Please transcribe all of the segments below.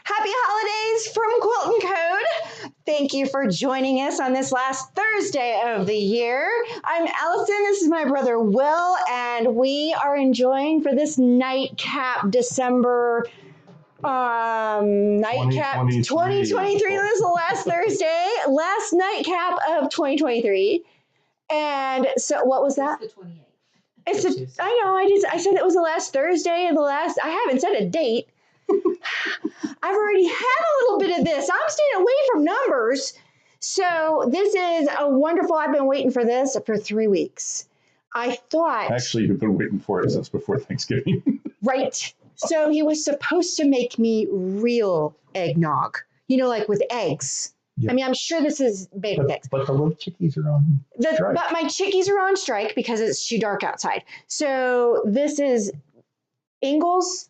Happy holidays from Quilt and Code. Thank you for joining us on this last Thursday of the year. I'm Allison. This is my brother Will, and we are enjoying for this Nightcap December Nightcap 2023. This is the last Thursday, last Nightcap of 2023. And so what was that? It's the 28th. I know. I said it was the last Thursday and I haven't said a date. I've already had a little bit of this. I'm staying away from numbers. So this is a wonderful, I've been waiting for this for 3 weeks. I thought. Actually, you've been waiting for it since before Thanksgiving. Right. So he was supposed to make me real eggnog, like with eggs. Yep. I mean, I'm sure this is made with eggs. But the little chickies are on strike. But my chickies are on strike because it's too dark outside. So this is Ingalls?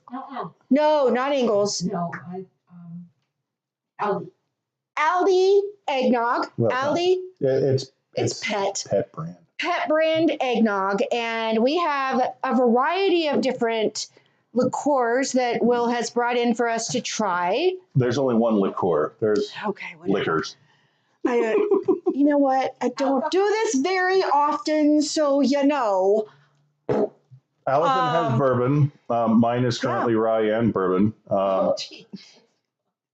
No, not Ingalls. No, Aldi. Aldi eggnog. Well, Aldi. It's pet brand. Pet brand eggnog. And we have a variety of different liqueurs that Will has brought in for us to try. There's only one liqueur. There's liquors. You know what? I don't do this very often, so Allison has bourbon. Mine is currently rye and bourbon. And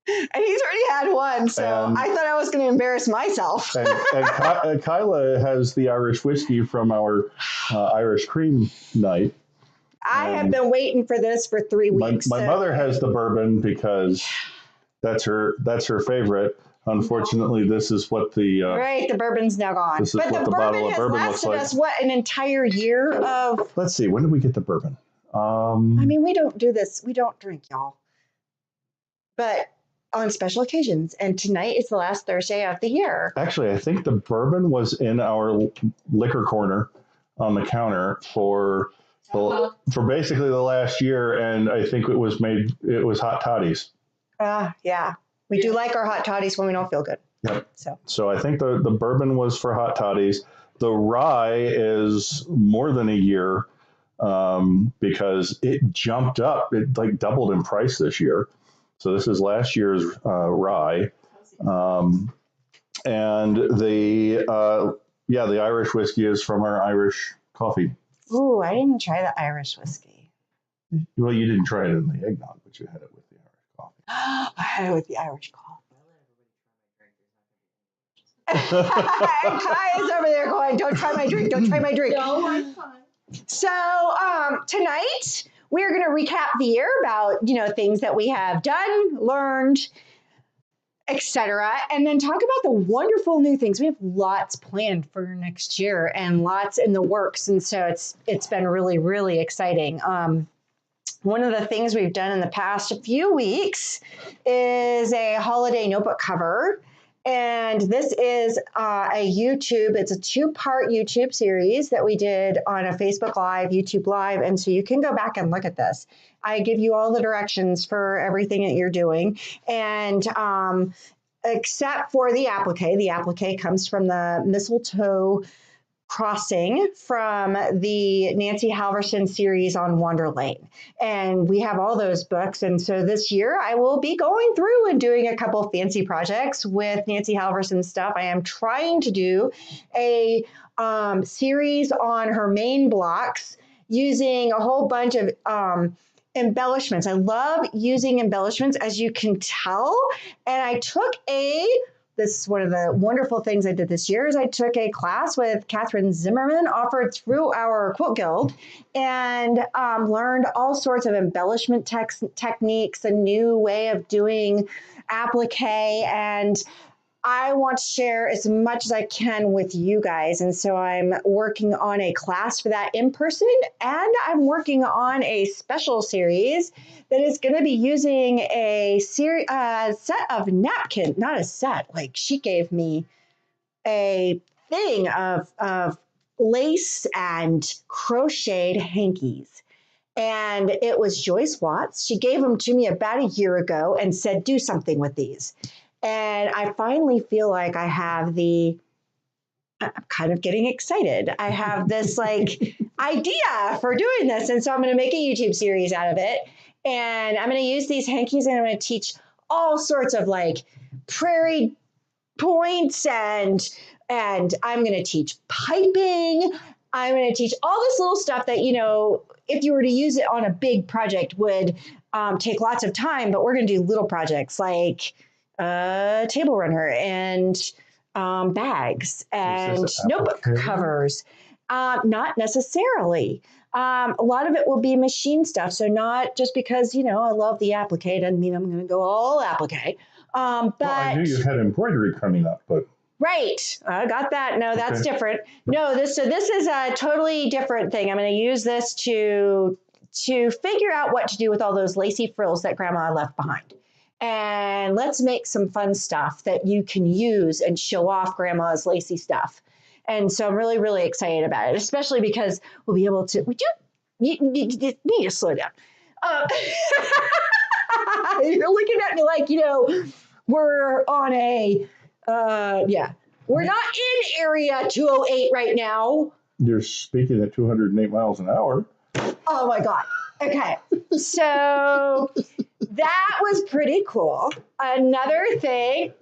he's already had one, so I thought I was going to embarrass myself. and Kyla has the Irish whiskey from our Irish cream night. I have been waiting for this for 3 weeks. My mother has the bourbon because that's her favorite. Unfortunately, this is what the bourbon's now gone. This is but what the bottle of bourbon looks like. Us an entire year of. Let's see. When did we get the bourbon? I mean, we don't do this. We don't drink, y'all. But on special occasions, and tonight is the last Thursday of the year. Actually, I think the bourbon was in our liquor corner on the counter for basically the last year, and I think it was hot toddies. Yeah. We do like our hot toddies when we don't feel good. Yep. So I think the bourbon was for hot toddies. The rye is more than a year because it jumped up. It doubled in price this year. So this is last year's rye. And the Irish whiskey is from our Irish coffee. Ooh, I didn't try the Irish whiskey. Well, you didn't try it in the eggnog, but you had it with the Irish coffee. I had it with the Irish coffee. Kai is over there going, don't try my drink, don't try my drink. No, I'm fine. So tonight we're going to recap the year about, things that we have done, learned, etc., and then talk about the wonderful new things. We have lots planned for next year and lots in the works. And so it's been really, really exciting. One of the things we've done in the past few weeks is a holiday notebook cover. And this is it's a 2-part YouTube series that we did on a Facebook Live, YouTube Live. And so you can go back and look at this. I give you all the directions for everything that you're doing. And except for the applique. The applique comes from the mistletoe crossing from the Nancy Halverson series on Wander Lane. And we have all those books. And so this year I will be going through and doing a couple fancy projects with Nancy Halverson stuff. I am trying to do a series on her main blocks using a whole bunch of embellishments. I love using embellishments, as you can tell. And I took this is one of the wonderful things I did this year is I took a class with Catherine Zimmerman offered through our Quilt Guild and learned all sorts of embellishment techniques, a new way of doing applique, and I want to share as much as I can with you guys. And so I'm working on a class for that in person, and I'm working on a special series that is going to be using a set of napkins, not a set, like she gave me a thing of lace and crocheted hankies. And it was Joyce Watts. She gave them to me about a year ago and said, do something with these. And I finally feel like I'm kind of getting excited. I have this idea for doing this. And so I'm going to make a YouTube series out of it. And I'm going to use these hankies and I'm going to teach all sorts of like prairie points, and I'm going to teach piping. I'm going to teach all this little stuff that, you know, if you were to use it on a big project would take lots of time, but we're going to do little projects like table runner and bags and notebook covers. Not necessarily. A lot of it will be machine stuff. So not just because, you know, I love the applique doesn't mean I'm going to go all applique. But well, I knew you had embroidery coming up, but right, I got that. No, that's different. No, this is a totally different thing. I'm going to use this to figure out what to do with all those lacy frills that Grandma left behind. And let's make some fun stuff that you can use and show off Grandma's lacy stuff. And so I'm really, really excited about it, especially because we'll be able to. You need to slow down. You're looking at me like, you know, we're on a, we're not in area 208 right now. You're speaking at 208 miles an hour. Oh my God. Okay. So that was pretty cool. Another thing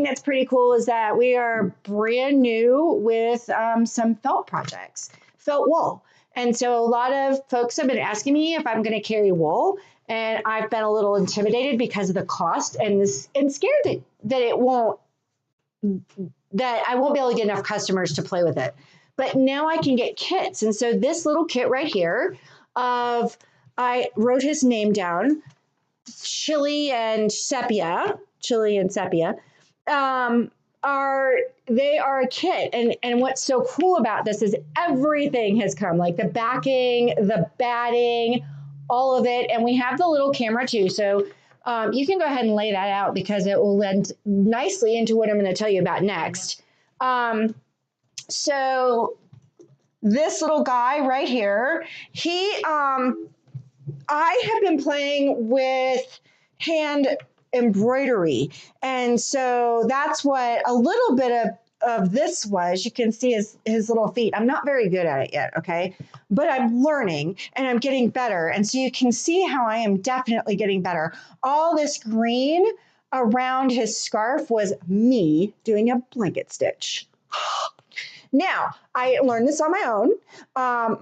that's pretty cool is that we are brand new with some felt projects, felt wool. And so a lot of folks have been asking me if I'm going to carry wool, and I've been a little intimidated because of the cost and scared that I won't be able to get enough customers to play with it. But now I can get kits. And so this little kit right here I wrote his name down, Chili and Sepia, are a kit. And what's so cool about this is everything has come, like the backing, the batting, all of it. And we have the little camera too. So you can go ahead and lay that out because it will lend nicely into what I'm going to tell you about next. So this little guy right here, I have been playing with hand embroidery. And so that's what a little bit of this was. You can see his little feet. I'm not very good at it yet, okay? But I'm learning and I'm getting better. And so you can see how I am definitely getting better. All this green around his scarf was me doing a blanket stitch. Now, I learned this on my own.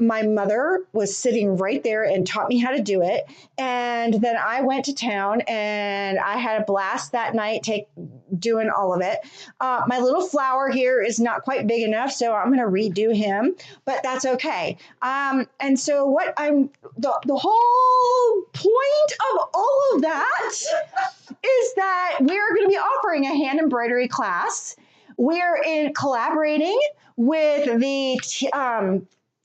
My mother was sitting right there and taught me how to do it. And then I went to town and I had a blast that night doing all of it. My little flower here is not quite big enough, so I'm going to redo him, but that's okay. And so the whole point of all of that is that we're going to be offering a hand embroidery class. We're collaborating with the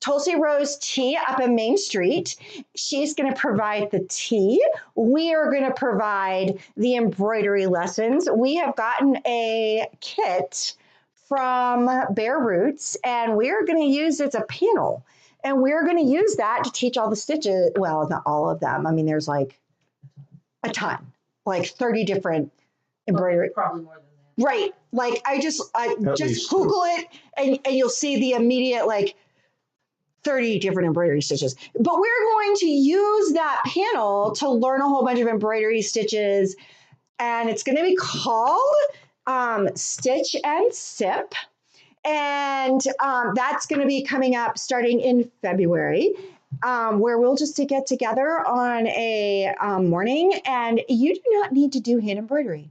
Tulsi Rose Tea up in Main Street. She's going to provide the tea. We are going to provide the embroidery lessons. We have gotten a kit from Bare Roots, and we're going to use it as a panel. And we're going to use that to teach all the stitches. Well, not all of them. I mean, there's like a ton, like 30 different embroidery. Probably more than that. Right. Like I just Google it and you'll see the immediate like 30 different embroidery stitches. But we're going to use that panel to learn a whole bunch of embroidery stitches. And it's going to be called Stitch and Sip. And that's going to be coming up starting in February. Where we'll just get together on a morning, and you do not need to do hand embroidery.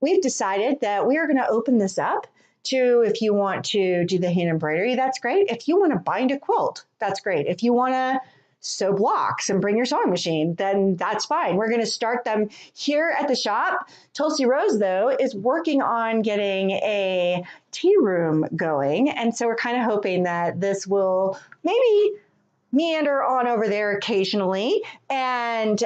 We've decided that we are going to open this up to, if you want to do the hand embroidery, that's great. If you want to bind a quilt, that's great. If you want to sew blocks and bring your sewing machine, then that's fine. We're going to start them here at the shop. Tulsi Rose, though, is working on getting a tea room going. And so we're kind of hoping that this will maybe meander on over there occasionally, and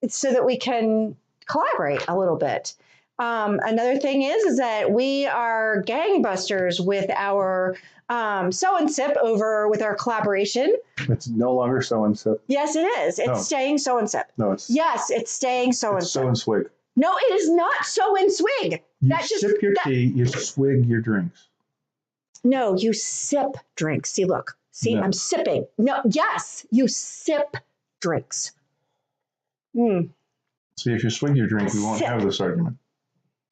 so that we can collaborate a little bit. Another thing is that we are gangbusters with our Sew and Sip with our collaboration. It's no longer Sew and Sip. Yes, it is. It's staying Sew and Sip. No, it's yes, it's staying Sew and Sip. Sew and Swig. No, it is not Sew and Swig. You sip your tea, you swig your drinks. No, you sip drinks. See, look. See, no. I'm sipping. No, yes, you sip drinks. See, if you swig your drink, we won't have this argument.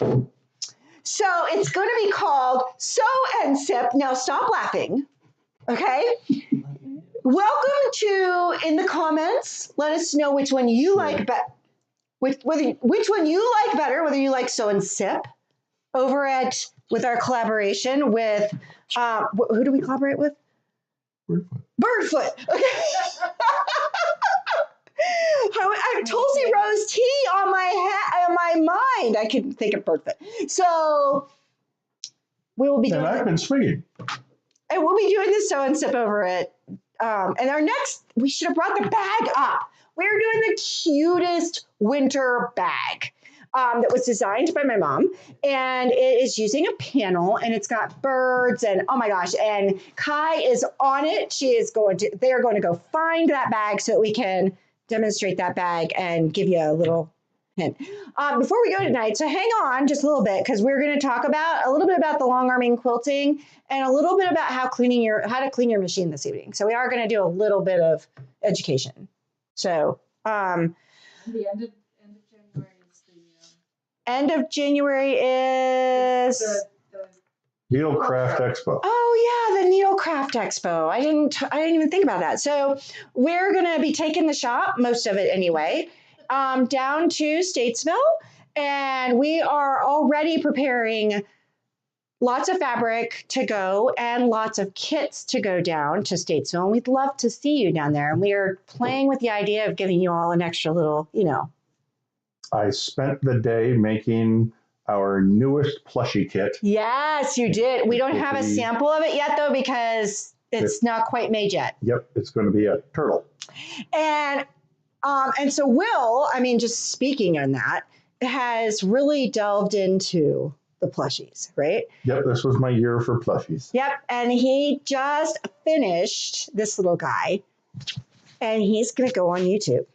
So it's going to be called Sew and Sip. Now stop laughing, okay? Welcome to, in the comments, let us know which one you like better. Which one you like better, whether you like Sew and Sip over at, with our collaboration with, who do we collaborate with? Birdfoot. Okay. Tulsi Rose tea on my mind. I couldn't think of Birdfoot. So we will be doing. And I've been swinging. And we'll be doing this Sew and Sip over it. And our next, we should have brought the bag up. We're doing the cutest winter bag that was designed by my mom, and it is using a panel, and it's got birds, and oh my gosh, and Kai is on it. They're going to go find that bag so that we can demonstrate that bag and give you a little hint. Before we go tonight, so hang on just a little bit, because we're going to talk about a little bit about the long arming quilting and a little bit about how to clean your machine this evening. So we are going to do a little bit of education. So the end of January is the end of January is the Needlecraft Expo. Oh yeah, the Needlecraft Expo. I didn't even think about that. So we're gonna be taking the shop, most of it anyway, down to Statesville, and we are already preparing lots of fabric to go and lots of kits to go down to Statesville. And we'd love to see you down there. And we are playing with the idea of giving you all an extra little, I spent the day making our newest plushie kit. Yes, you did. We don't have a sample of it yet, though, because it's not quite made yet. Yep, it's going to be a turtle. And so Will, just speaking on that, has really delved into the plushies, right? Yep, this was my year for plushies. Yep, and he just finished this little guy, and he's going to go on YouTube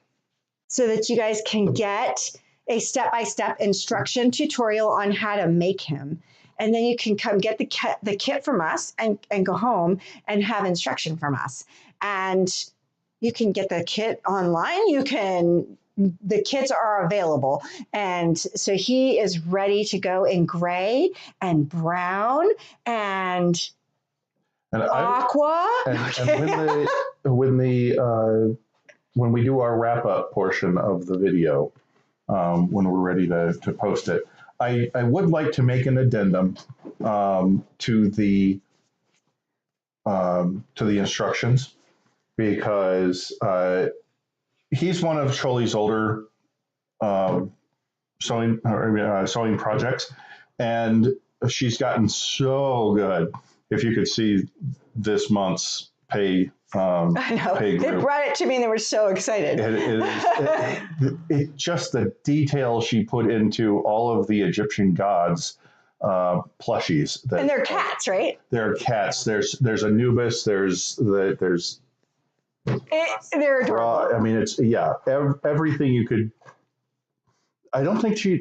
so that you guys can get a step-by-step instruction tutorial on how to make him. And then you can come get the kit from us and go home and have instruction from us. And you can get the kit online. The kits are available. And so he is ready to go in gray and brown and aqua. And when we do our wrap-up portion of the video, when we're ready to post it, I would like to make an addendum to the instructions, because he's one of Choli's older sewing projects, and she's gotten so good. If you could see this month's pay. I know. They brought it to me and they were so excited. It just the detail she put into all of the Egyptian gods plushies. And they're cats, right? They're cats. There's Anubis. They're adorable. It's everything you could. I don't think she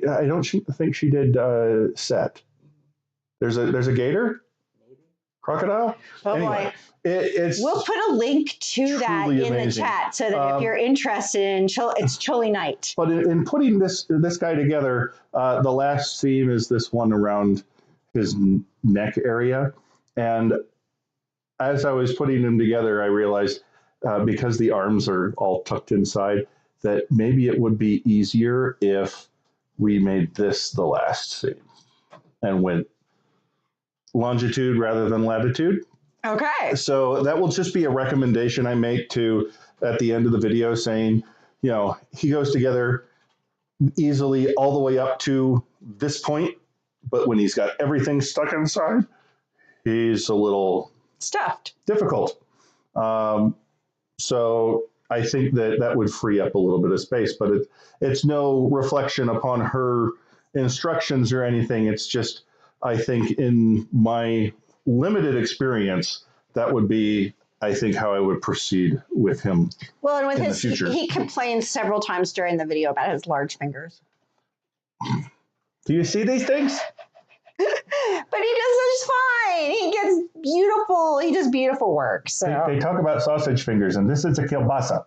did Set. There's a gator, crocodile. Oh anyway, boy. We'll put a link to that in amazing. The chat so that if you're interested in it's Choli Night. But in putting this guy together, the last seam is this one around his neck area. And as I was putting him together, I realized because the arms are all tucked inside, that maybe it would be easier if we made this the last seam and went longitude rather than latitude. Okay. So that will just be a recommendation I make at the end of the video, saying, he goes together easily all the way up to this point, but when he's got everything stuck inside, he's a little stuffed, difficult. So I think that would free up a little bit of space, but it's no reflection upon her instructions or anything. It's just, I think in my limited experience, that would be, I think, how I would proceed with him. Well, and with in the future. He complained several times during the video about his large fingers. Do you see these things? But he does just fine. He does beautiful work. So they talk about sausage fingers, and this is a kielbasa.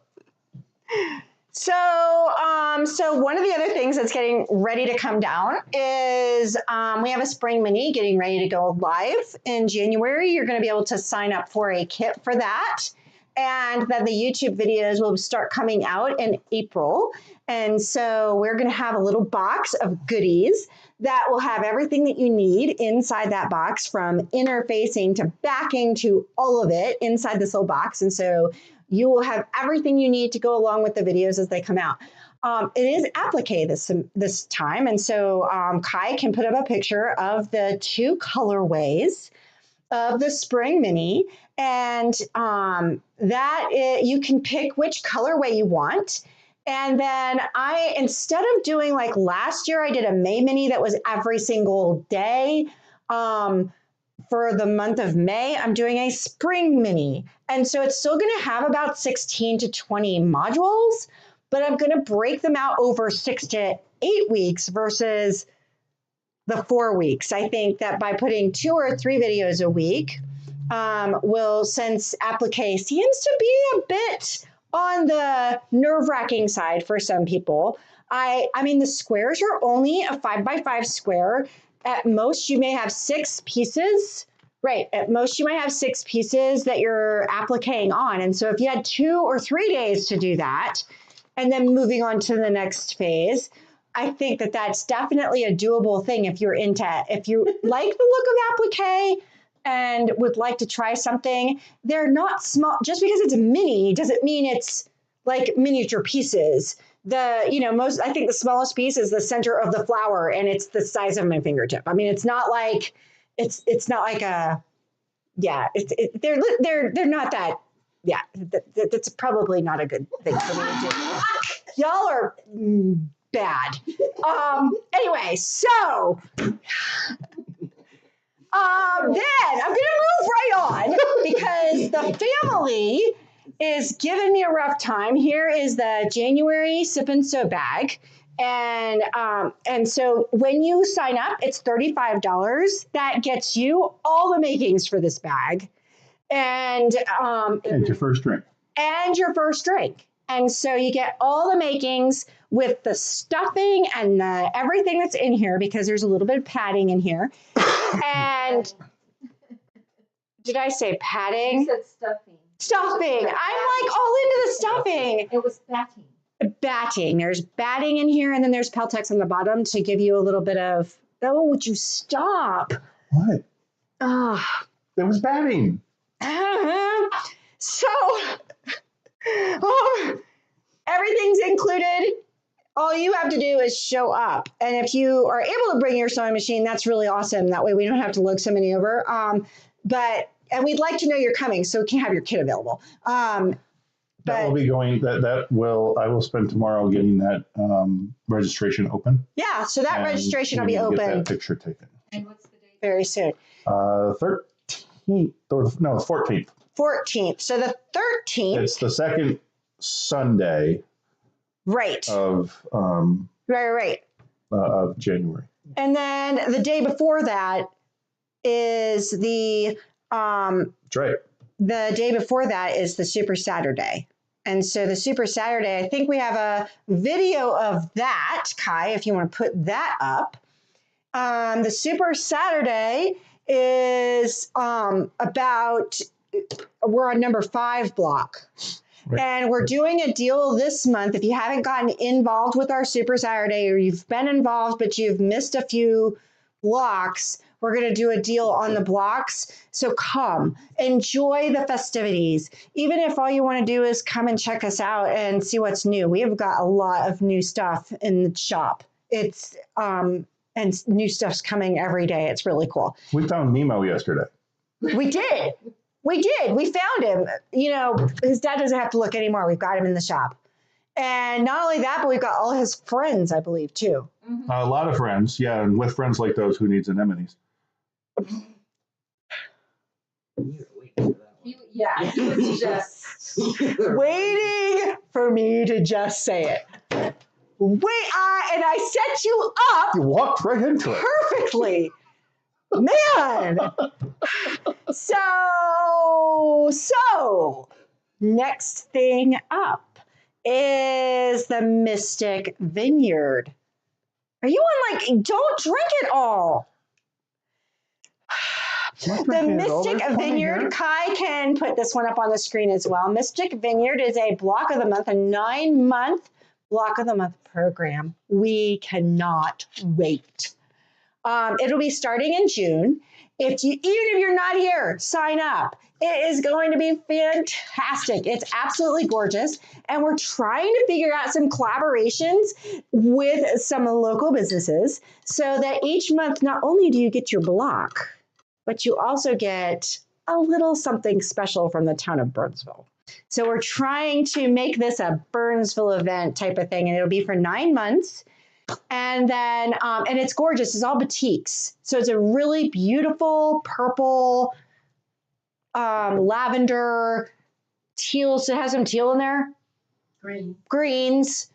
So one of the other things that's getting ready to come down is we have a spring mini getting ready to go live in January. You're going to be able to sign up for a kit for that. And then the YouTube videos will start coming out in April. And so we're going to have a little box of goodies that will have everything that you need inside that box, from interfacing to backing to all of it inside this little box. And so you will have everything you need to go along with the videos as they come out. It is applique this time. And so Kai can put up a picture of the 2 colorways of the spring mini, and you can pick which colorway you want. And then instead of doing like last year, I did a May mini that was every single day. For the month of May, I'm doing a spring mini. And so it's still going to have about 16 to 20 modules, but I'm going to break them out over 6 to 8 weeks versus the 4 weeks. I think that by putting 2 or 3 videos a week, since applique seems to be a bit on the nerve-wracking side for some people. I mean, the squares are only a 5x5 square. At most, you may have 6 pieces. Right. At most, you might have 6 pieces that you're appliquing on. And so if you had 2 or 3 days to do that, and then moving on to the next phase, I think that that's definitely a doable thing if you like the look of applique and would like to try something. They're not small. Just because it's a mini doesn't mean it's like miniature pieces. I think the smallest piece is the center of the flower, and it's the size of my fingertip. I mean, it's not like they're not that. Yeah, that's probably not a good thing for me to do. Y'all are bad. Anyway, so then I'm gonna move right on because the family is giving me a rough time. Here is the January Sip and Sew bag. And so when you sign up, it's $35. That gets you all the makings for this bag. And your first drink. And your first drink. And so you get all the makings with the stuffing and everything that's in here, because there's a little bit of padding in here. And did I say padding? You said stuffing. Stuffing. I'm like all into the stuffing. It was batting. Batting. There's batting in here, and then there's Peltex on the bottom to give you a little bit of. Oh, would you stop? What? Oh. There was batting. So, everything's included. All you have to do is show up. And if you are able to bring your sewing machine, that's really awesome. That way we don't have to lug somebody over. And we'd like to know you're coming so we can have your kit available. That will be going, I will spend tomorrow getting that registration open. Yeah, so that registration will be open. Get that picture taken. And what's the date? Very soon. 13th, or no, 14th. 14th. So the 13th. It's the second Sunday. Right. Of Right. Of January. And then the day before that is the That's right. The day before that is the Super Saturday. And so the Super Saturday, I think we have a video of that, Kai, if you want to put that up. The Super Saturday is we're on number 5 block. Right. And we're doing a deal this month. If you haven't gotten involved with our Super Saturday, or you've been involved but you've missed a few blocks, we're going to do a deal on the blocks. So come, enjoy the festivities. Even if all you want to do is come and check us out and see what's new. We have got a lot of new stuff in the shop. It's and new stuff's coming every day. It's really cool. We found Nemo yesterday. We did. We found him. His dad doesn't have to look anymore. We've got him in the shop. And not only that, but we've got all his friends, I believe, too. Mm-hmm. A lot of friends. Yeah. And with friends like those, who needs anemones? He was just waiting for me to just say it. And I set you up. You walked right into it. Perfectly. Man. So next thing up is the Mystic Vineyard. Are you on like, don't drink it all. The Mystic Vineyard, Kai can put this one up on the screen as well. Mystic Vineyard is a block of the month, a 9-month block of the month program. We cannot wait. It'll be starting in June. Even if you're not here, sign up. It is going to be fantastic. It's absolutely gorgeous. And we're trying to figure out some collaborations with some local businesses so that each month, not only do you get your block, but you also get a little something special from the town of Burnsville. So we're trying to make this a Burnsville event type of thing, and it'll be for 9 months. And then, and it's gorgeous. It's all batiks. So it's a really beautiful purple, lavender, teal. So it has some teal in there. Greens.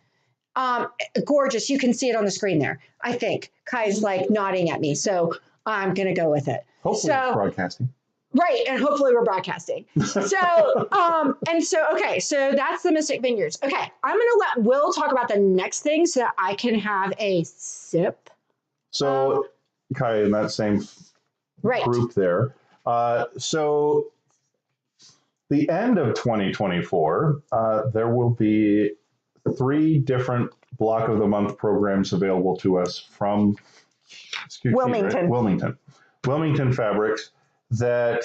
Gorgeous. You can see it on the screen there. I think Kai's like nodding at me. So I'm going to go with it. Hopefully it's broadcasting. Right, and hopefully we're broadcasting. So, okay, so that's the Mystic Vineyards. Okay, I'm going to let Will talk about the next thing so that I can have a sip. So, Kai, in that same group there. So, the end of 2024, there will be 3 different block of the month programs available to us from Wilmington Fabrics that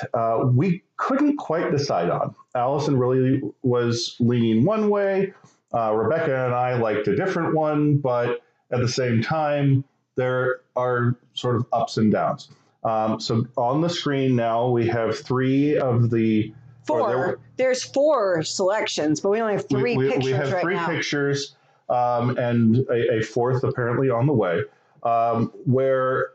we couldn't quite decide on. Allyson really was leaning one way. Rebecca and I liked a different one, but at the same time, there are sort of ups and downs. So on the screen now, we have 3 of the... There's 4 selections, but we only have 3 pictures right now. We have 3 pictures and a 4th apparently on the way, where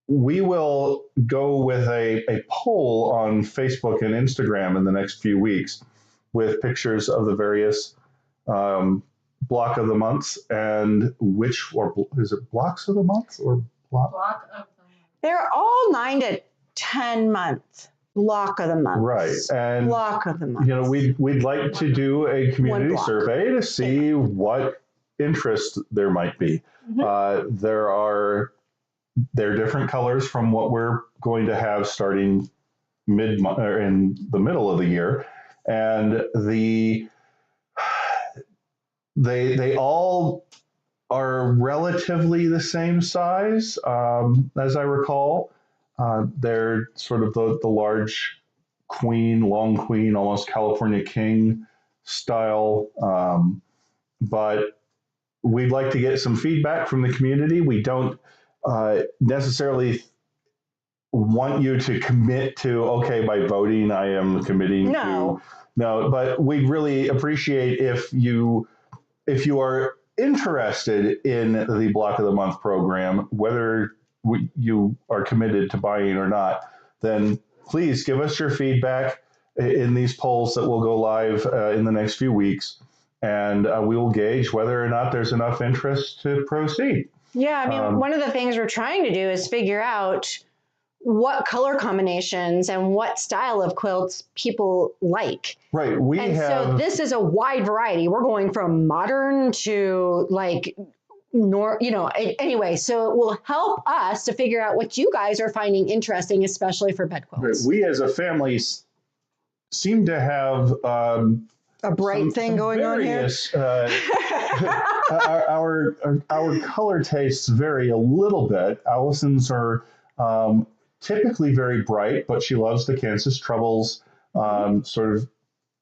we will go with a poll on Facebook and Instagram in the next few weeks with pictures of the various block of the months and is it blocks of the month or block of the month? They're all 9 to 10 months. Block of the month. Right. And block of the month. You know, we'd like to do a community survey to see what interest there might be. Mm-hmm. There are different colors from what we're going to have starting in the middle of the year, and they all are relatively the same size, as I recall. They're sort of the large queen, long queen, almost California king style, but we'd like to get some feedback from the community. We don't necessarily want you to commit to, okay, by voting, I am committing to. No, but we'd really appreciate if you are interested in the Block of the Month program, whether you are committed to buying or not, then please give us your feedback in these polls that will go live in the next few weeks, and we will gauge whether or not there's enough interest to proceed. Yeah, I mean, one of the things we're trying to do is figure out what color combinations and what style of quilts people like. Right. So this is a wide variety. We're going from modern to like, anyway, so it will help us to figure out what you guys are finding interesting, especially for bed quilts. Right. We as a family seem to have a bright thing going on here. Our color tastes vary a little bit. Allison's are typically very bright, but she loves the Kansas Troubles, sort of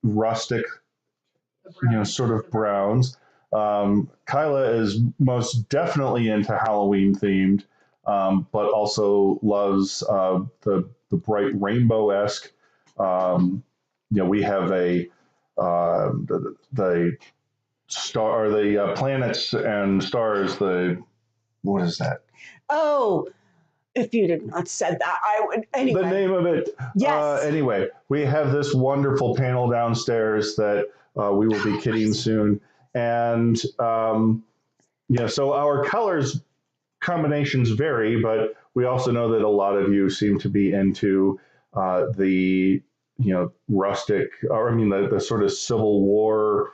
rustic, sort of browns. Kyla is most definitely into Halloween themed, but also loves the bright rainbow-esque. We have the star, the planets and stars. What is that? Oh, if you did not said that, I would. Anyway, the name of it. Yes. Anyway, we have this wonderful panel downstairs that we will be kitting soon, and so our colors combinations vary, but we also know that a lot of you seem to be into the rustic, or the sort of Civil War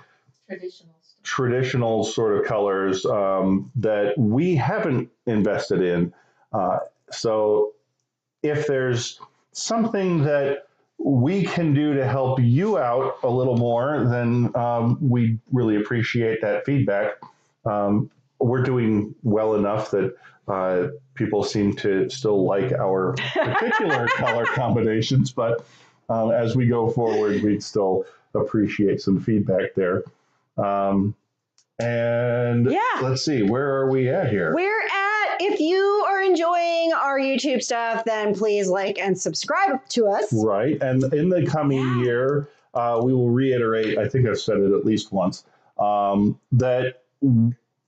traditional sort of colors that we haven't invested in. So if there's something that we can do to help you out a little more, then we really appreciate that feedback. We're doing well enough that people seem to still like our particular color combinations, but as we go forward, we'd still appreciate some feedback there. And let's see, where are we at here? We're at, if you are enjoying our YouTube stuff, then please like and subscribe to us. Right. And in the coming year, we will reiterate, I think I've said it at least once, that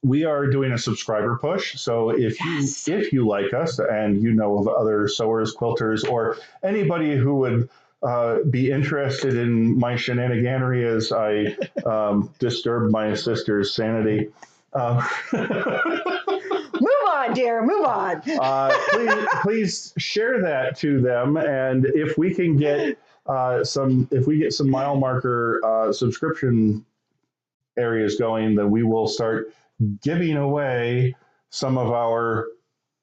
we are doing a subscriber push. So if you like us and you know of other sewers, quilters, or anybody who would be interested in my shenaniganery as I disturb my sister's sanity. Move on, dear. Move on. Please share that to them, and if we can get some mile marker subscription areas going, then we will start giving away some of our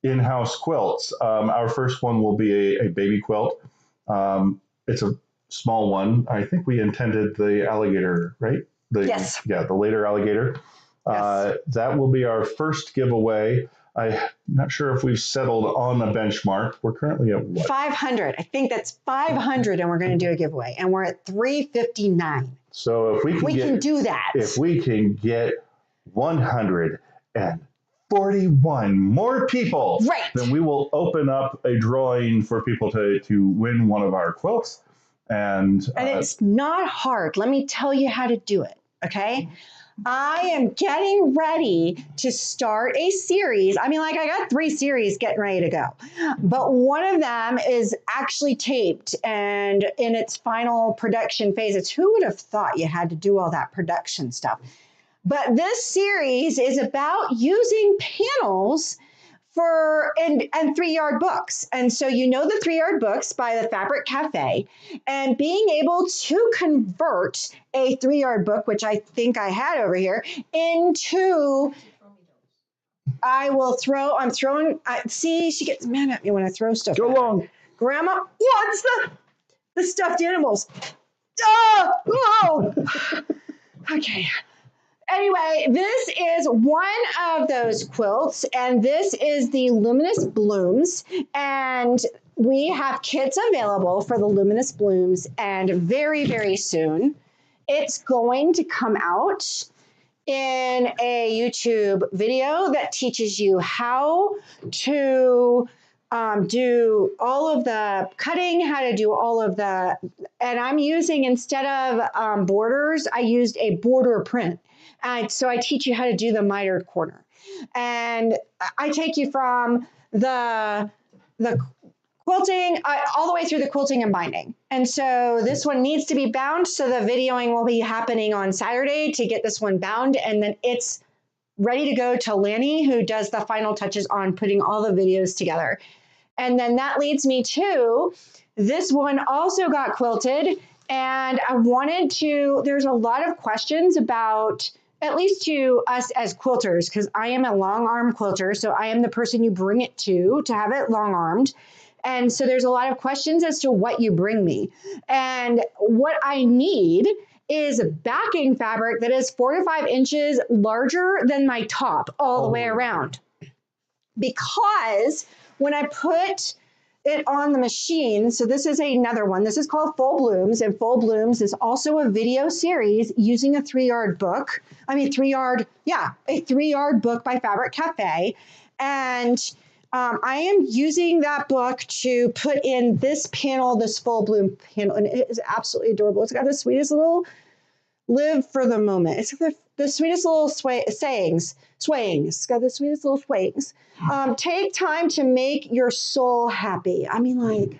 in-house quilts. Our first one will be a baby quilt. It's a small one. I think we intended the alligator, right? Yes. Yeah, the later alligator. Yes. That will be our first giveaway. I'm not sure if we've settled on a benchmark. We're currently at what? 500. I think that's 500, and we're going to do a giveaway. And we're at 359. So if we can do that. If we can get 141 more people, right, then we will open up a drawing for people to win one of our quilts. And it's not hard. Let me tell you how to do it. Okay. I am getting ready to start a series. I mean, like, I got 3 series getting ready to go, but one of them is actually taped and in its final production phases. Who would have thought you had to do all that production stuff? But this series is about using panels and 3-yard books. And so you know the 3-yard books by the Fabric Cafe, and being able to convert a 3-yard book, which I think I had over here, into I'm throwing, see, she gets mad at me when I throw stuff. Go on. Grandma, what's the stuffed animals? Oh! Okay. Anyway, this is one of those quilts, and this is the Luminous Blooms, and we have kits available for the Luminous Blooms, and very, very soon it's going to come out in a YouTube video that teaches you how to do all of the cutting, how to do all of the, and I'm using, instead of borders, I used a border print. So I teach you how to do the mitered corner. And I take you from the quilting all the way through the quilting and binding. And so this one needs to be bound. So the videoing will be happening on Saturday to get this one bound. And then it's ready to go to Lanny, who does the final touches on putting all the videos together. And then that leads me to this one also got quilted. And I wanted to, there's a lot of questions about, at least to us as quilters, because I am a long arm quilter. So I am the person you bring it to have it long armed. And so there's a lot of questions as to what you bring me. And what I need is backing fabric that is 4 to 5 inches larger than my top all the way around. Because when I put it on the machine, so this is another one. This is called Full Blooms, and Full Blooms is also a video series using a 3-yard book. I mean, 3-yard, a 3-yard book by Fabric Cafe. And I am using that book to put in this panel, this Full Bloom panel, and it is absolutely adorable. It's got the sweetest little live for the moment. It's got the sweetest little swayings. It's got the sweetest little swayings. Take time to make your soul happy. I mean, like,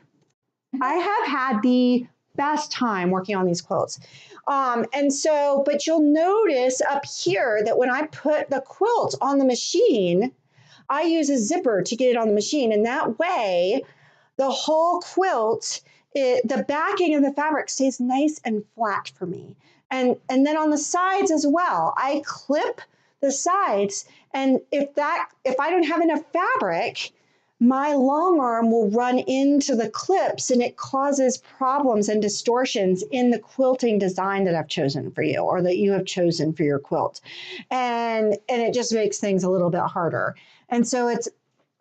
I have had the best time working on these quilts. And so, but you'll notice up here that when I put the quilt on the machine, I use a zipper to get it on the machine. And that way, the whole quilt, the backing of the fabric stays nice and flat for me. And then on the sides as well, I clip the sides. And if I don't have enough fabric, my long arm will run into the clips and it causes problems and distortions in the quilting design that I've chosen for you or that you have chosen for your quilt. And it just makes things a little bit harder. And so it's,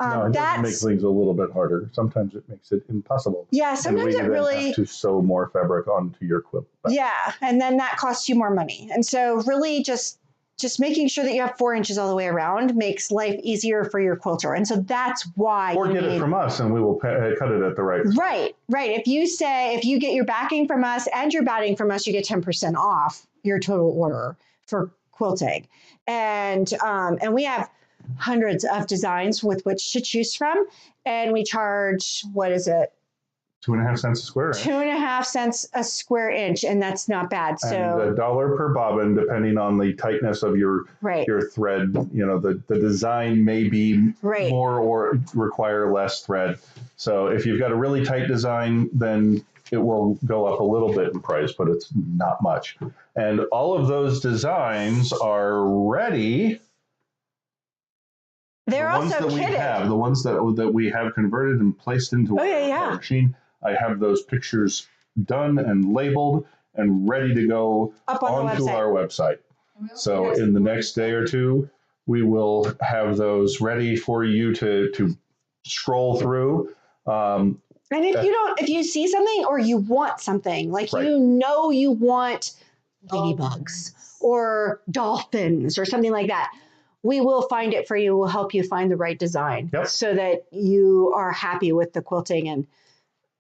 no, it doesn't make things a little bit harder. Sometimes it makes it impossible. Yeah, sometimes it really have to sew more fabric onto your quilt. Yeah, and then that costs you more money. And so really just making sure that you have 4 inches all the way around makes life easier for your quilter. And so that's why. Or get it from us and we will cut it at the right time. Right. If you get your backing from us and your batting from us, you get 10% off your total order for quilting. And we have hundreds of designs with which to choose from. And we charge, what is it? 2.5 cents a square inch. 2.5 cents a square inch, and that's not bad. So and $1 per bobbin, depending on the tightness of your thread. You know, the design may be more or require less thread. So if you've got a really tight design, then it will go up a little bit in price, but it's not much. And all of those designs are ready. They're also kitted. The ones that we have converted and placed into our machine. I have those pictures done and labeled and ready to go onto our website. So in the next day or two, we will have those ready for you to scroll through. And if you see something or you want something, like you want ladybugs or dolphins or something like that, we will find it for you. We'll help you find the right design so that you are happy with the quilting and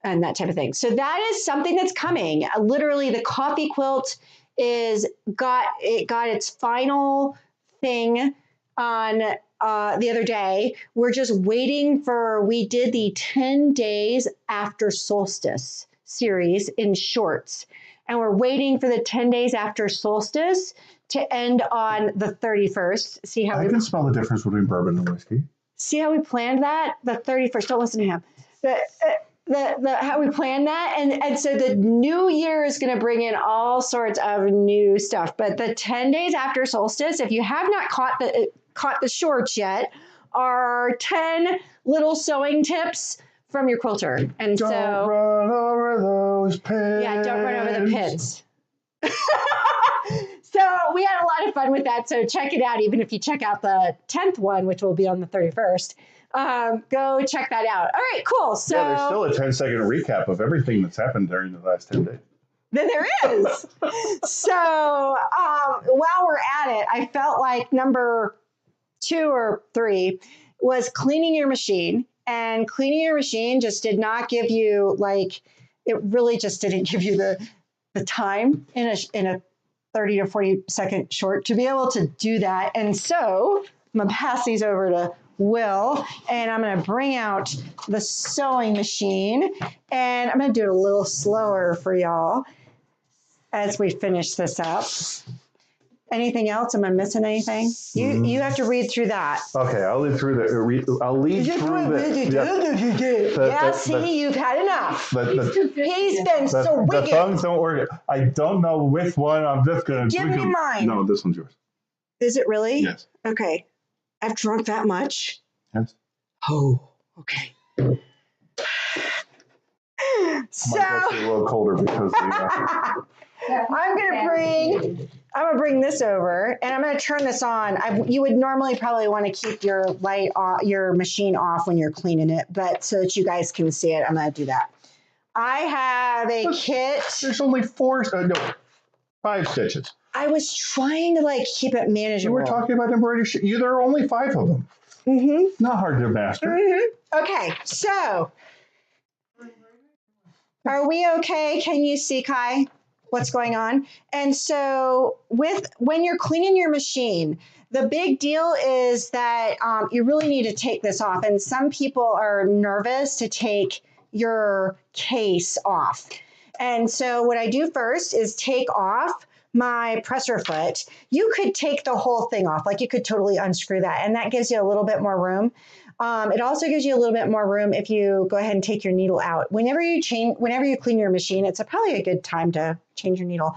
that type of thing. So that is something that's coming. Literally, the coffee quilt got its final thing on the other day. We're just waiting we did the 10 days after solstice series in shorts. And we're waiting for the 10 days after solstice to end on the 31st. See how I can smell the difference between bourbon and whiskey. See how we planned that? The 31st. Don't listen to him. How we planned that. And so the new year is going to bring in all sorts of new stuff. But the 10 days after solstice, if you have not caught the shorts yet, are 10 little sewing tips from your quilter. And don't run over those pins. Yeah, don't run over the pins. So we had a lot of fun with that. So check it out. Even if you check out the 10th one, which will be on the 31st, go check that out. All right, cool. So there's still a 10-second recap of everything that's happened during the last 10 days. Then there is. So while we're at it, I felt like number 2 or 3 was cleaning your machine. And cleaning your machine just did not give you it really just didn't give you the time in a 30 to 40 second short to be able to do that. And so I'm going to pass these over to Will, and I'm going to bring out the sewing machine, and I'm going to do it a little slower for y'all as we finish this up. Anything else? Am I missing anything? You have to read through that. Okay, I'll lead through See, you've had enough. He's been so wicked. The thumbs don't work. I don't know which one. I'm just going to... Give me mine. No, this one's yours. Is it really? Yes. Okay. I've drunk that much? Yes. Oh, okay. So... Mine's actually a little colder because... I'm gonna bring this over, and I'm gonna turn this on. You would normally probably want to keep your light off, your machine off when you're cleaning it, but so that you guys can see it, I'm gonna do that. I have a kit. There's only 5 stitches. I was trying to keep it manageable. You were talking about embroidery. There are only 5 of them. Mm-hmm. Not hard to master. Mm-hmm. Okay, so are we okay? Can you see, Kai, what's going on? And so when you're cleaning your machine, the big deal is that you really need to take this off. And some people are nervous to take your case off. And so what I do first is take off my presser foot. You could take the whole thing off, you could totally unscrew that, and that gives you a little bit more room. It also gives you a little bit more room if you go ahead and take your needle out. Whenever you clean your machine, it's probably a good time to change your needle.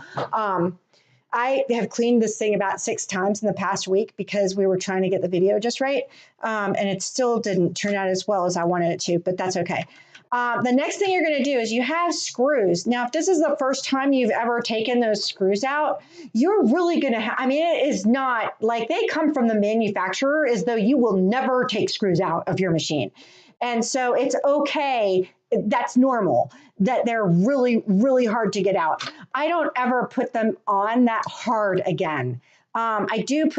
I have cleaned this thing about 6 times in the past week because we were trying to get the video just right. And it still didn't turn out as well as I wanted it to, but that's okay. The next thing you're going to do is you have screws. Now, if this is the first time you've ever taken those screws out, you're really going to have, I mean, it is not like they come from the manufacturer as though you will never take screws out of your machine. And so it's okay. That's normal that they're really, really hard to get out. I don't ever put them on that hard again. I do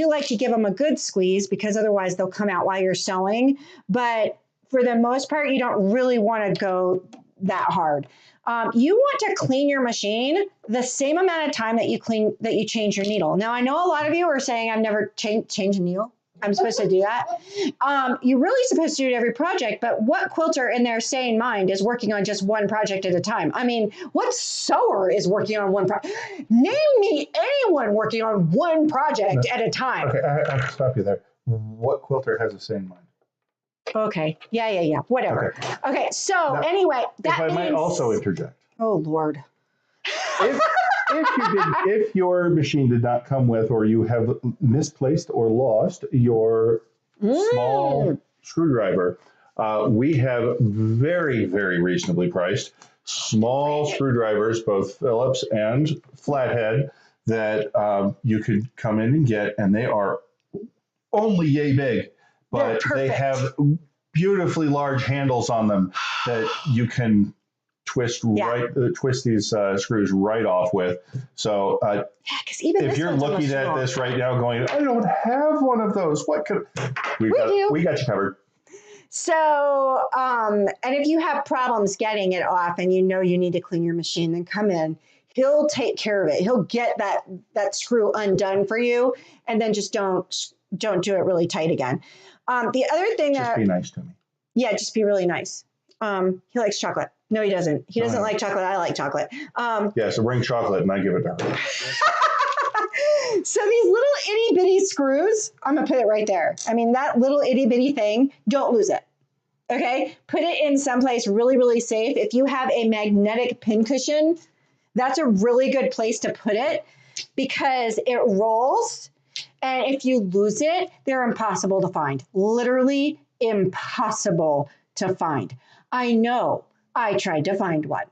like to give them a good squeeze because otherwise they'll come out while you're sewing. But for the most part, you don't really want to go that hard. You want to clean your machine the same amount of time that you change your needle. Now, I know a lot of you are saying I've never changed a needle. I'm supposed to do that. You're really supposed to do it every project, but what quilter in their sane mind is working on just one project at a time? I mean, what sewer is working on one project? Name me anyone working on one project at a time. Okay, I have to stop you there. What quilter has a sane mind? Okay. Yeah. Whatever. Okay. So now, anyway, that if I might also interject. Oh, Lord. If your machine did not come with, or you have misplaced or lost your small screwdriver, we have very, very reasonably priced small screwdrivers, both Phillips and flathead, that you could come in and get, and they are only yay big, but they have beautifully large handles on them that you can twist these screws right off with. So if you're looking at this right now going, I don't have one of those, what could we got you covered. So and if you have problems getting it off and you know you need to clean your machine, then come in. He'll take care of it. He'll get that screw undone for you, and then just don't do it really tight again. The other thing just be nice to me. Yeah, just be really nice. He likes chocolate. No, he doesn't. He doesn't like chocolate. I like chocolate. Yeah, so bring chocolate and I give it to her. So these little itty bitty screws, I'm going to put it right there. I mean, that little itty bitty thing, don't lose it. Okay? Put it in someplace really, really safe. If you have a magnetic pincushion, that's a really good place to put it because it rolls. And if you lose it, they're impossible to find. Literally impossible to find. I know. I tried to find one.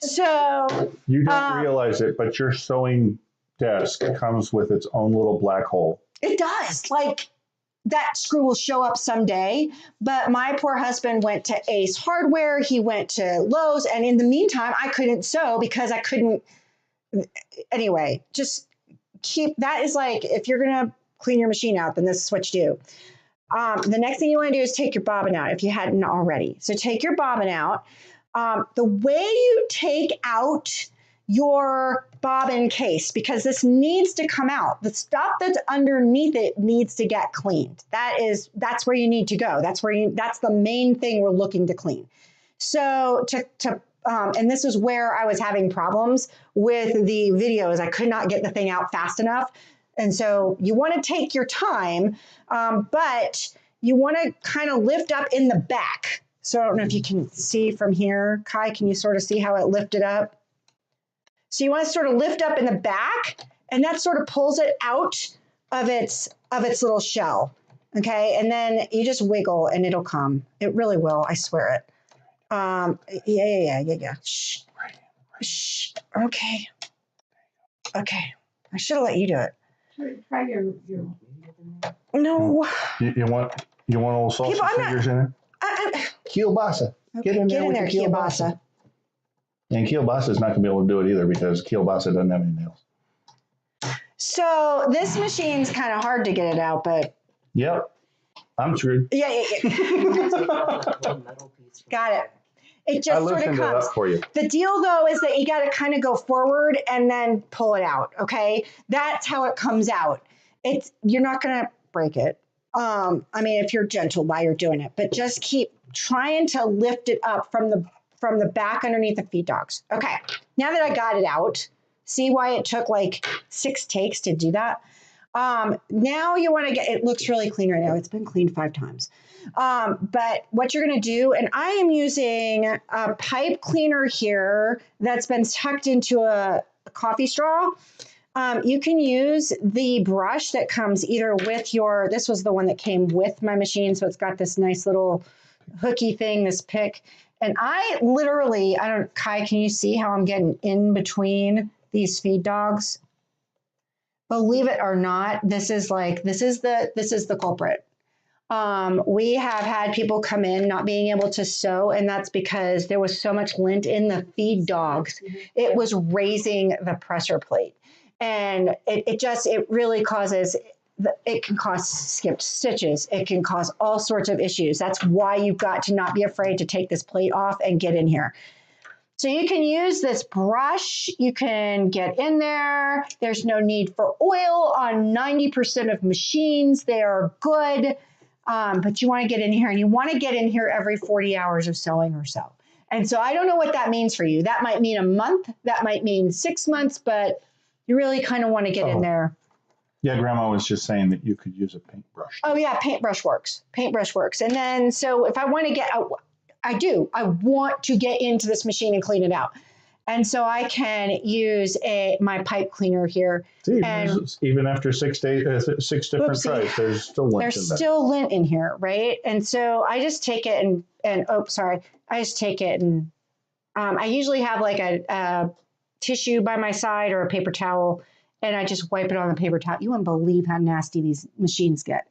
So you don't realize it, but your sewing desk comes with its own little black hole. It does. Like that screw will show up someday. But my poor husband went to Ace Hardware. He went to Lowe's. And in the meantime, I couldn't sew because I couldn't. Anyway, just keep that is like if you're going to clean your machine out, then this is what you do. The next thing you want to do is take your bobbin out if you hadn't already. So take your bobbin out. The way you take out your bobbin case, because this needs to come out, the stuff that's underneath it needs to get cleaned. That's where you need to go. That's the main thing we're looking to clean. So and this is where I was having problems with the videos. I could not get the thing out fast enough. And so you want to take your time, but you want to kind of lift up in the back. So I don't know if you can see from here. Kai, can you sort of see how it lifted up? So you want to sort of lift up in the back, and that sort of pulls it out of its little shell. Okay, and then you just wiggle, and it'll come. It really will. I swear it. Yeah. Shh. Okay. I should have let you do it. Try your No. You want old sausage fingers in it? Kielbasa. Okay, get in there, Kielbasa. And Kielbasa is not going to be able to do it either because Kielbasa doesn't have any nails. So this machine's kind of hard to get it out, but... Yep. I'm screwed. Yeah. Got it. It just sort of comes. Up for you. The deal, though, is that you got to kind of go forward and then pull it out, okay? That's how it comes out. You're not going to break it. I mean, if you're gentle while you're doing it, but just keep trying to lift it up from the back underneath the feed dogs. Okay, now that I got it out, see why it took like 6 takes to do that? Now you want to get, it looks really clean right now. It's been cleaned 5 times. But what you're going to do, and I am using a pipe cleaner here that's been tucked into a coffee straw. You can use the brush that comes either with your, this was the one that came with my machine. So it's got this nice little hooky thing, this pick. And I literally, Kai, can you see how I'm getting in between these feed dogs? Believe it or not, this is the culprit. We have had people come in not being able to sew, and that's because there was so much lint in the feed dogs. It was raising the pressure plate. And it really causes, it can cause skipped stitches. It can cause all sorts of issues. That's why you've got to not be afraid to take this plate off and get in here. So you can use this brush. You can get in there. There's no need for oil on 90% of machines. They are good, but you want to get in here, and you want to get in here every 40 hours of sewing or so. And so I don't know what that means for you. That might mean a month. That might mean 6 months, but you really kind of want to get in there. Yeah, Grandma was just saying that you could use a paintbrush. Oh yeah, paintbrush works. Paintbrush works. And then, so if I want to get out, I want to get into this machine and clean it out. And so I can use my pipe cleaner here. See, even after 6 days, 6 different tries, there's still lint in there. There's still lint in here, right? And so I just take it I just take it and I usually have like a tissue by my side or a paper towel, and I just wipe it on the paper towel. You wouldn't believe how nasty these machines get.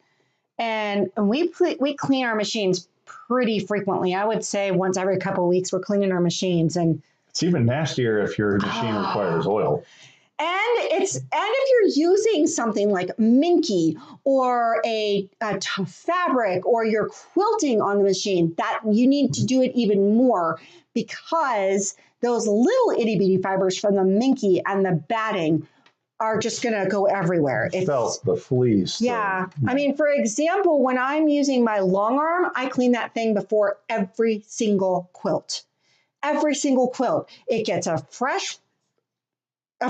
And we clean our machines pretty frequently. I would say once every couple of weeks we're cleaning our machines. And it's even nastier if your machine requires oil. And if you're using something like Minky or a tough fabric, or you're quilting on the machine, that you need to do it even more, because those little itty bitty fibers from the Minky and the batting are just going to go everywhere. Felt the fleece. Yeah. I mean, for example, when I'm using my long arm, I clean that thing before every single quilt. Every single quilt. It gets a fresh air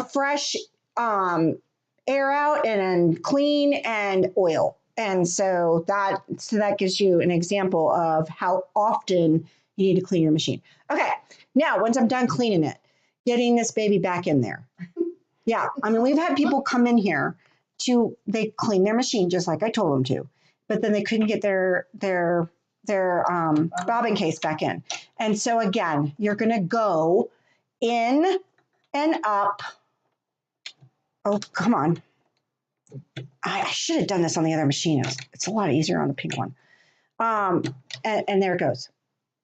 out, and then clean and oil. And so that gives you an example of how often you need to clean your machine. Okay. Now, once I'm done cleaning it, getting this baby back in there. Yeah, I mean, we've had people come in here they clean their machine just like I told them to, but then they couldn't get their bobbin case back in. And so again, you're going to go in and up. Oh, come on. I should have done this on the other machine. It's a lot easier on the pink one. And there it goes.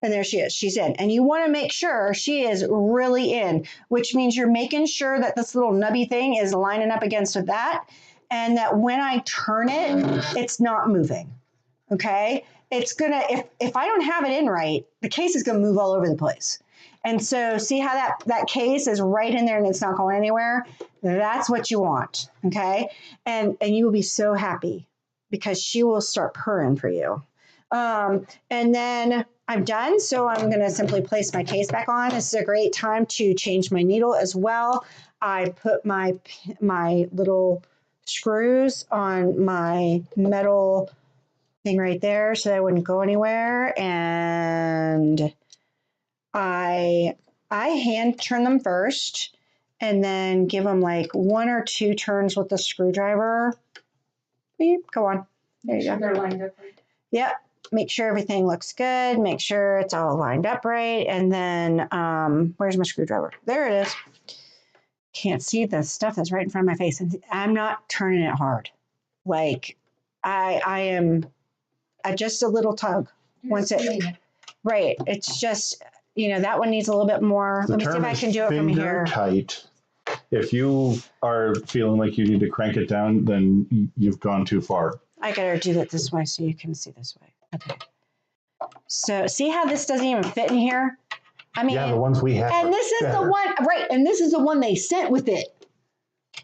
And there she is. She's in. And you want to make sure she is really in, which means you're making sure that this little nubby thing is lining up against that, and that when I turn it, it's not moving. Okay? It's going to, if I don't have it in right, the case is going to move all over the place. And so see how that case is right in there and it's not going anywhere? That's what you want. Okay? And you will be so happy, because she will start purring for you. And then I'm done, so I'm going to simply place my case back on. This is a great time to change my needle as well. I put my little screws on my metal thing right there so they wouldn't go anywhere. And I hand turn them first, and then give them like 1 or 2 turns with the screwdriver. Beep, go on. There you go. They're lined up right. Yep. Make sure everything looks good. Make sure it's all lined up right. And then, where's my screwdriver? There it is. Can't see the stuff that's right in front of my face. And I'm not turning it hard. Like, I am just a little tug. Once it, right. It's just, that one needs a little bit more. Let me see if I can do it from here. Tight. If you are feeling like you need to crank it down, then you've gone too far. I gotta do that this way so you can see this way. Okay. So see how this doesn't even fit in here? I mean, yeah, the ones we have. And this is the one, right? And this is the one they sent with it.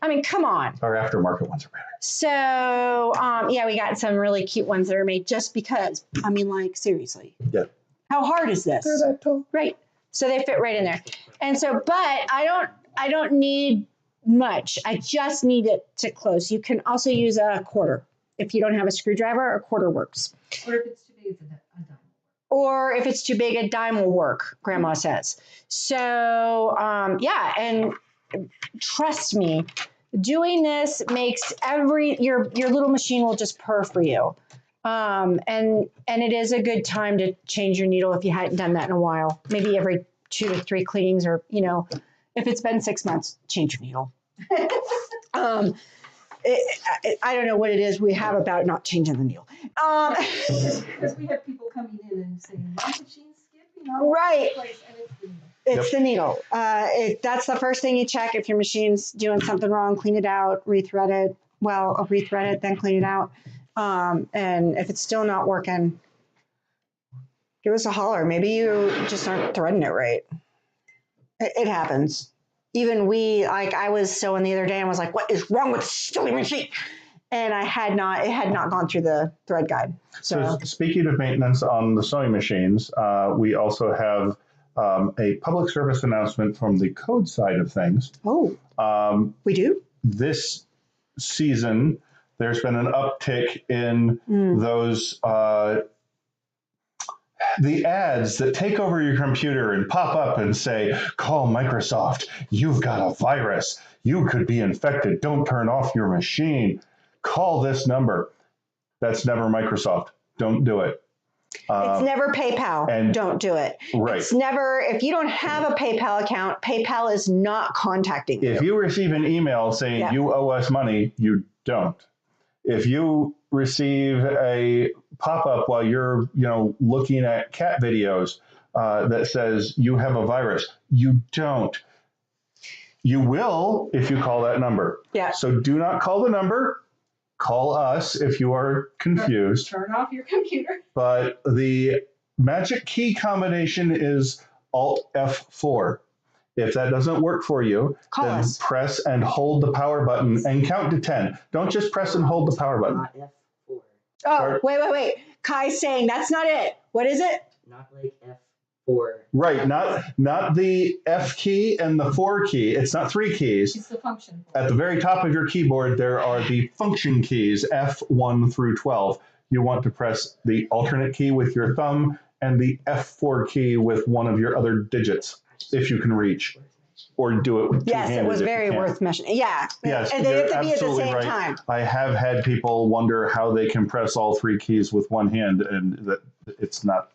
I mean, come on. Our aftermarket ones are better. So, yeah, we got some really cute ones that are made just because. I mean, like, seriously. Yeah. How hard is this? They're that tall. Right. So they fit right in there. And so, but I don't need much. I just need it to close. You can also use a quarter. If you don't have a screwdriver, a quarter works. Or if it's too big, it's a dime. Or if it's too big, a dime will work, Grandma says. So, yeah, and trust me, doing this makes your little machine will just purr for you. And it is a good time to change your needle if you hadn't done that in a while. Maybe every 2 to 3 cleanings, or if it's been 6 months, change your needle. I don't know what it is we have about not changing the needle. Because we have people coming in and saying, my machine's skipping all Right. over the place, and it's the needle. It's the needle. That's the first thing you check. If your machine's doing something wrong, clean it out, rethread it. Well, rethread it, then clean it out. And if it's still not working, give us a holler. Maybe you just aren't threading it right. It happens. Even I was sewing the other day and was like, what is wrong with this silly machine? And it had not gone through the thread guide. So speaking of maintenance on the sewing machines, we also have a public service announcement from the code side of things. Oh, we do? This season, there's been an uptick in those the ads that take over your computer and pop up and say, call Microsoft, you've got a virus, you could be infected, don't turn off your machine, call this number. That's never Microsoft. Don't do it. It's never PayPal. And don't do it. Right. It's never, if you don't have a PayPal account, PayPal is not contacting you. If you receive an email saying you owe us money, you don't. If you receive a pop-up while you're, looking at cat videos that says you have a virus, you don't. You will if you call that number. Yeah. So do not call the number. Call us if you are confused. Turn off your computer. But the magic key combination is Alt F4. If that doesn't work for you, call then us. Press and hold the power button and count to 10. Don't just press and hold the power button. Not F4. Oh, wait. Kai's saying that's not it. What is it? Not like F4. Right, not the F key and the 4 key. It's not 3 keys. It's the function. At the very top of your keyboard, there are the function keys, F1 through 12. You want to press the alternate key with your thumb and the F4 key with one of your other digits, if you can reach, or do it with two-handed. Yes, it was very worth mentioning. Yeah. Yes, and they have to be at the same right. time. I have had people wonder how they can press all 3 keys with one hand, and that it's not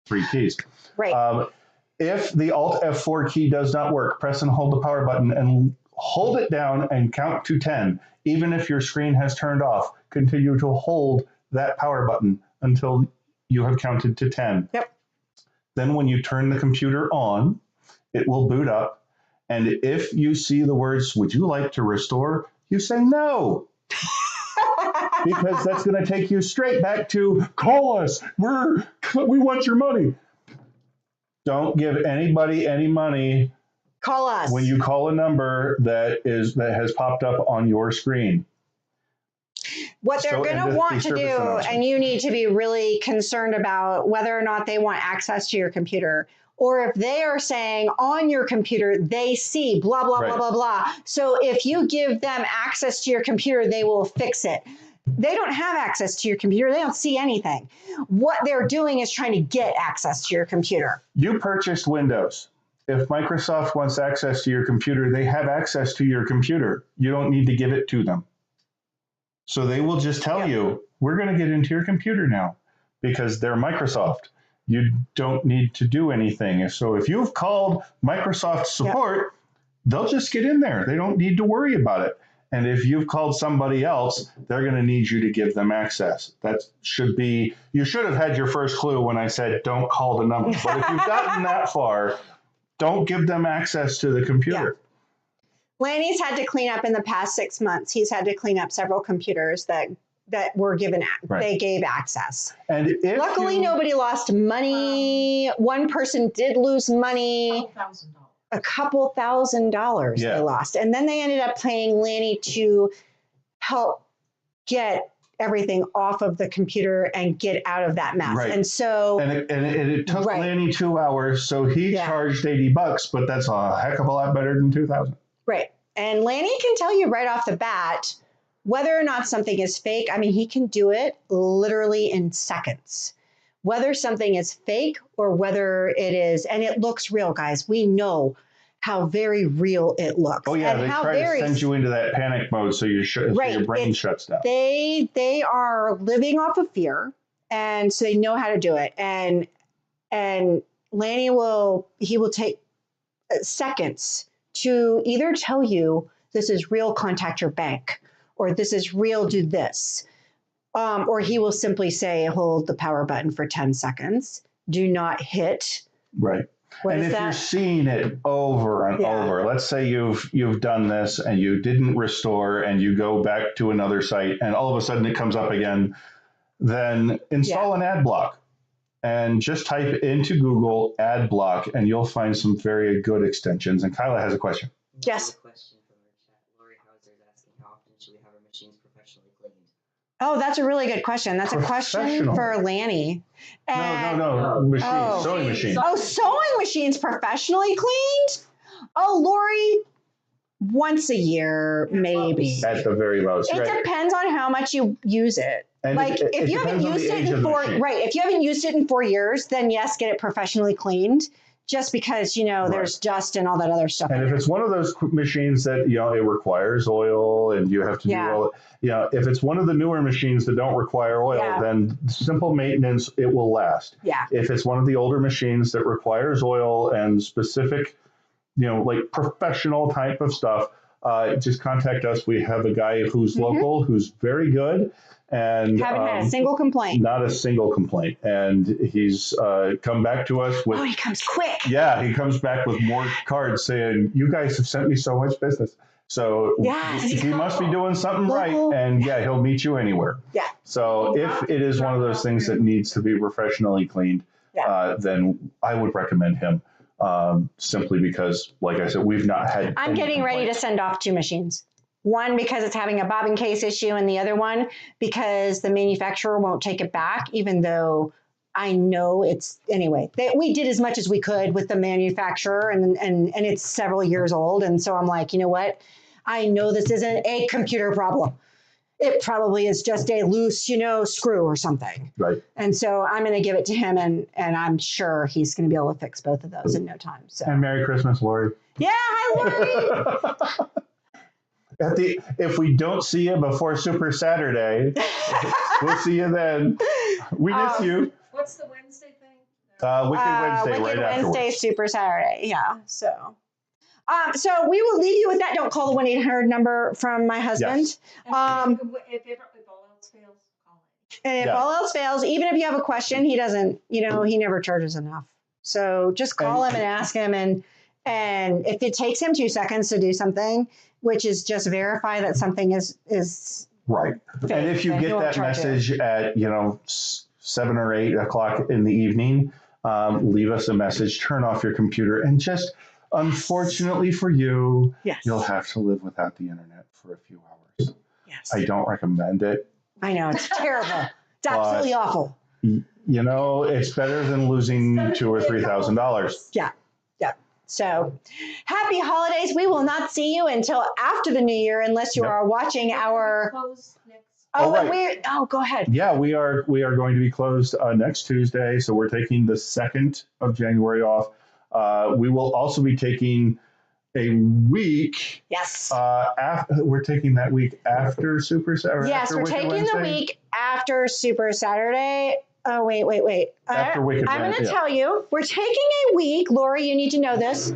3 keys. Right. If the Alt F4 key does not work, press and hold the power button and hold it down and count to 10. Even if your screen has turned off, continue to hold that power button until you have counted to 10. Yep. Then when you turn the computer on, it will boot up. And if you see the words, would you like to restore? You say no. Because that's going to take you straight back to, call us. We want your money. Don't give anybody any money. Call us. When you call a number that has popped up on your screen. What they're going to want to do, and you need to be really concerned about whether or not they want access to your computer, or if they are saying on your computer, they see blah, blah, blah, blah, blah. So if you give them access to your computer, they will fix it. They don't have access to your computer. They don't see anything. What they're doing is trying to get access to your computer. You purchased Windows. If Microsoft wants access to your computer, they have access to your computer. You don't need to give it to them. So they will just tell you, we're going to get into your computer now because they're Microsoft. You don't need to do anything. So if you've called Microsoft support, they'll just get in there. They don't need to worry about it. And if you've called somebody else, they're going to need you to give them access. You should have had your first clue when I said, don't call the number. But if you've gotten that far, don't give them access to the computer. Yeah. Lanny's had to clean up in the past 6 months. He's had to clean up several computers that were given, they gave access. And luckily, nobody lost money. One person did lose money. $1,000. A couple $1,000 they lost. And then they ended up paying Lanny to help get everything off of the computer and get out of that mess. Right. And so it took Lanny 2 hours, so he charged $80, but that's a heck of a lot better than $2,000. Right. And Lanny can tell you right off the bat whether or not something is fake. I mean, he can do it literally in seconds. Whether something is fake or whether it is, and it looks real, guys. We know how very real it looks. Oh yeah, and they how try very to send you into that panic mode so so Right, your brain it's- shuts down. they are living off of fear, and so they know how to do it. And Lanny will take seconds to either tell you this is real, contact your bank, or this is real, do this, or he will simply say hold the power button for 10 seconds, do not hit. Right. What and is if that? you're seeing it over and Yeah. over, let's say you've done this and you didn't restore and you go back to another site and all of a sudden it comes up again, then install an ad block and just type into Google ad block and you'll find some very good extensions. And Kyla has a question. Yes. A question from our chat. Lori Hauser is asking, how often should we have our machines professionally cleaned? Oh, that's a really good question. That's a question Professional. for Lanny. And No, machines, Oh. sewing machines. Oh, sewing machines professionally cleaned? Oh, Lori, once a year, maybe. At the very most, It right? depends on how much you use it. And Like if you haven't depends on the used it age in of the 4 machine. right, if you haven't used it in 4 years, then yes, get it professionally cleaned. Just because there's dust and all that other stuff. And if it's one of those machines that it requires oil and you have to do all, if it's one of the newer machines that don't require oil, then simple maintenance, it will last. Yeah. If it's one of the older machines that requires oil and specific, like professional type of stuff, just contact us. We have a guy who's local, who's very good, and haven't had a single complaint. Not a single complaint. And he's come back to us with. Oh, he comes quick. Yeah, he comes back with more cards saying, "You guys have sent me so much business." So he must be doing something right, and he'll meet you anywhere. Yeah. So if it is one of those things that needs to be professionally cleaned, then I would recommend him. Simply because, like I said, we've not had. I'm getting ready to send off 2 machines. One because it's having a bobbin case issue, and the other one because the manufacturer won't take it back, even though I know it's anyway. We did as much as we could with the manufacturer, and it's several years old, and so I'm like, you know what? I know this isn't a computer problem. It probably is just a loose, screw or something. Right. And so I'm going to give it to him, and I'm sure he's going to be able to fix both of those in no time. So. And Merry Christmas, Lori. Yeah, hi, Lori. If we don't see you before Super Saturday, we'll see you then. We miss you. What's the Wednesday thing? Wicked Wednesday, Wicked right Wednesday, afterwards. Super Saturday. Yeah. So we will leave you with that. Don't call the 1-800 number from my husband. Yes. If all else fails, call it. And if all else fails, even if you have a question, he doesn't, he never charges enough. So just call him and ask him. And if it takes him 2 seconds to do something, which is just verify that something is right. fake, and if you then he get won't that charge message at 7 or 8 o'clock in the evening, leave us a message, turn off your computer, and just unfortunately for you, you'll have to live without the internet for a few hours. Yes. I don't recommend it. I know, it's terrible. It's absolutely awful. It's better than losing $2,000 or $3,000. Yeah. So happy holidays. We will not see you until after the new year unless you are watching our. Go ahead. Yeah, we are going to be closed next Tuesday. So we're taking the 2nd of January off. We will also be taking a week. Yes. We're taking that week after Super Saturday. Yes, we're taking the week after Super Saturday. Oh, wait. After Wicked I'm going to Wednesday, tell you, we're taking a week. Lori, you need to know this.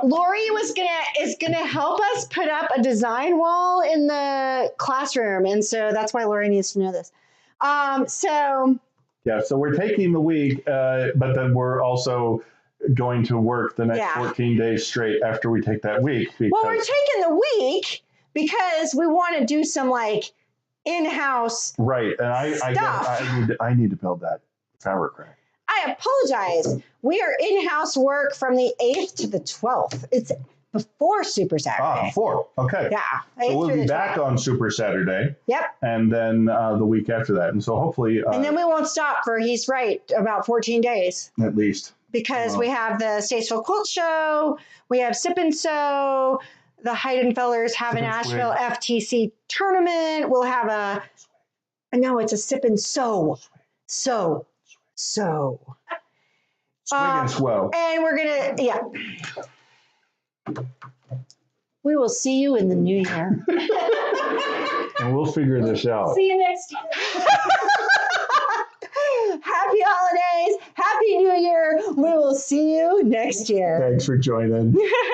Lori is gonna help us put up a design wall in the classroom, and so that's why Lori needs to know this. So we're taking the week, but then we're also going to work the next 14 days straight after we take that week. Well, we're taking the week because we want to do some in-house right, and I need to build that fabric rack. I apologize. We are in-house work from the 8th to the 12th. It's before Super Saturday. Before. Okay. Yeah. So we'll be back on Super Saturday. Yep. And then the week after that. And so hopefully. And then we won't stop for, he's right, about 14 days. At least. Because we have the Statesville Quilt Show, we have Sip and Sew, the Heidenfellers have an Asheville FTC tournament. We'll have it's a Sip and Sew. So Swig and swell. And we're going to, yeah. We will see you in the new year. And we'll figure this out. See you next year. Happy holidays. Happy New Year. We will see you next year. Thanks for joining.